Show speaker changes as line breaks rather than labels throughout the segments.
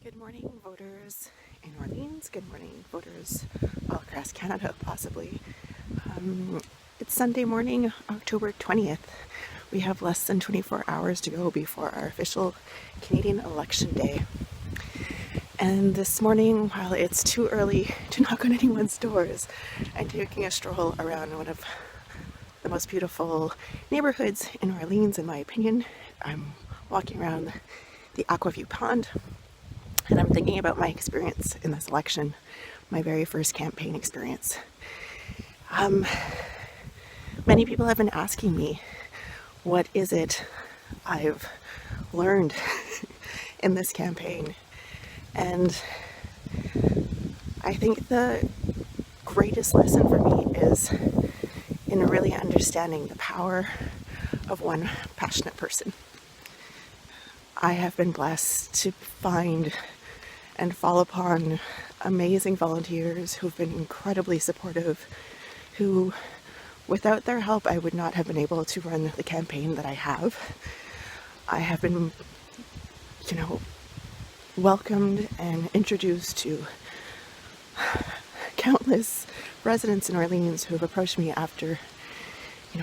Good morning, voters in Orleans. Good morning, voters all across Canada, possibly. It's Sunday morning, October 20th. We have less than 24 hours to go before our official Canadian election day. And this morning, while it's too early to knock on anyone's doors, I'm taking a stroll around one of the most beautiful neighborhoods in Orleans, in my opinion. I'm walking around the Aquaview Pond. And I'm thinking about my experience in this election, my very first campaign experience. Many people have been asking me, what is it I've learned in this campaign? And I think the greatest lesson for me is in really understanding the power of one passionate person. I have been blessed to find and fall upon amazing volunteers who've been incredibly supportive, who, without their help, I would not have been able to run the campaign that I have. I have been, welcomed and introduced to countless residents in Orleans who have approached me after,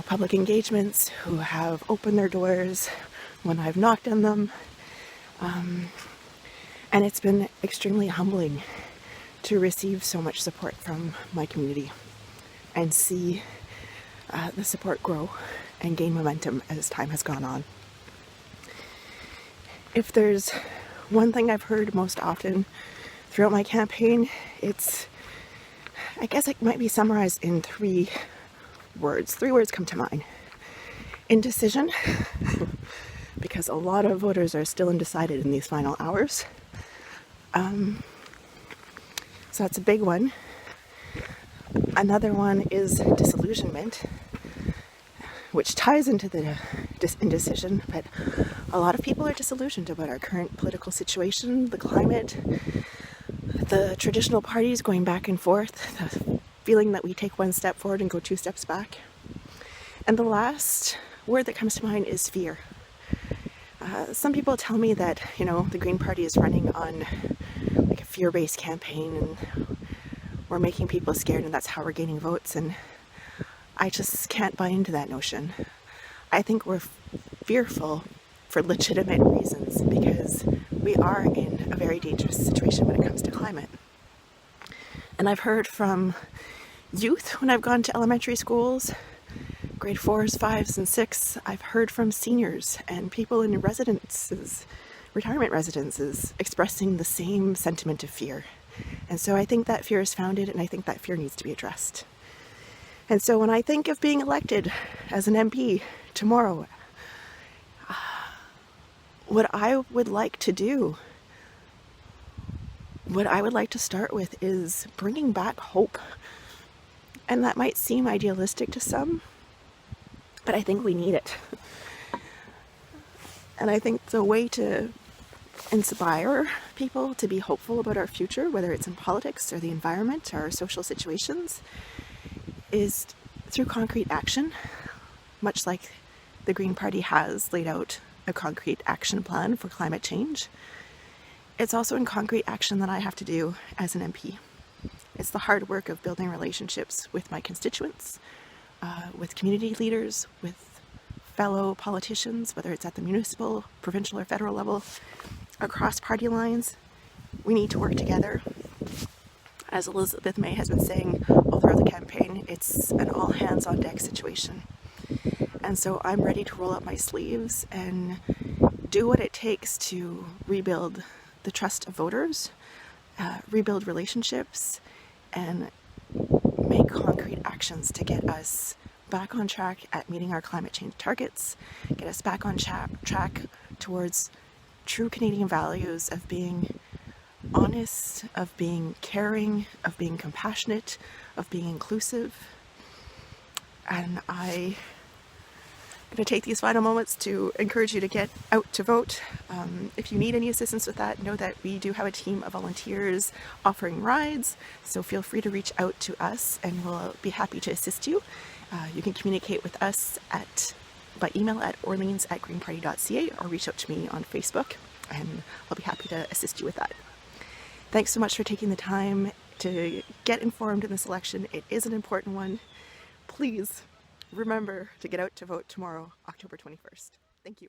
public engagements, who have opened their doors when I've knocked on them. And it's been extremely humbling to receive so much support from my community and see the support grow and gain momentum as time has gone on. If there's one thing I've heard most often throughout my campaign, I guess it might be summarized in three words. Three words come to mind. Indecision, because a lot of voters are still undecided in these final hours. So that's a big one. Another one is disillusionment, which ties into the indecision, but a lot of people are disillusioned about our current political situation, the climate, the traditional parties going back and forth, the feeling that we take one step forward and go two steps back. And the last word that comes to mind is fear. Some people tell me that, the Green Party is running on like a fear-based campaign and we're making people scared and that's how we're gaining votes, and I just can't buy into that notion. I think we're fearful for legitimate reasons because we are in a very dangerous situation when it comes to climate. And I've heard from youth when I've gone to elementary schools, grade 4s, 5s, and 6, I've heard from seniors and people in retirement residences, expressing the same sentiment of fear. And so I think that fear is founded, and I think that fear needs to be addressed. And so when I think of being elected as an MP tomorrow, what I would like to start with is bringing back hope. And that might seem idealistic to some, but I think we need it. And I think the way to inspire people to be hopeful about our future, whether it's in politics or the environment or our social situations, is through concrete action, much like the Green Party has laid out a concrete action plan for climate change. It's also in concrete action that I have to do as an MP. It's the hard work of building relationships with my constituents, with community leaders, with fellow politicians, whether it's at the municipal, provincial, or federal level, across party lines. We need to work together. As Elizabeth May has been saying all throughout the campaign, it's an all hands on deck situation. And so I'm ready to roll up my sleeves and do what it takes to rebuild the trust of voters, rebuild relationships, and make concrete actions to get us back on track at meeting our climate change targets, get us back on track towards true Canadian values of being honest, of being caring, of being compassionate, of being inclusive. And I'm going to take these final moments to encourage you to get out to vote. If you need any assistance with that, know that we do have a team of volunteers offering rides, so feel free to reach out to us and we'll be happy to assist you. You can communicate with us by email at orleans@greenparty.ca or reach out to me on Facebook. and I'll be happy to assist you with that. Thanks so much for taking the time to get informed in this election. It is an important one. Please remember to get out to vote tomorrow, October 21st. Thank you.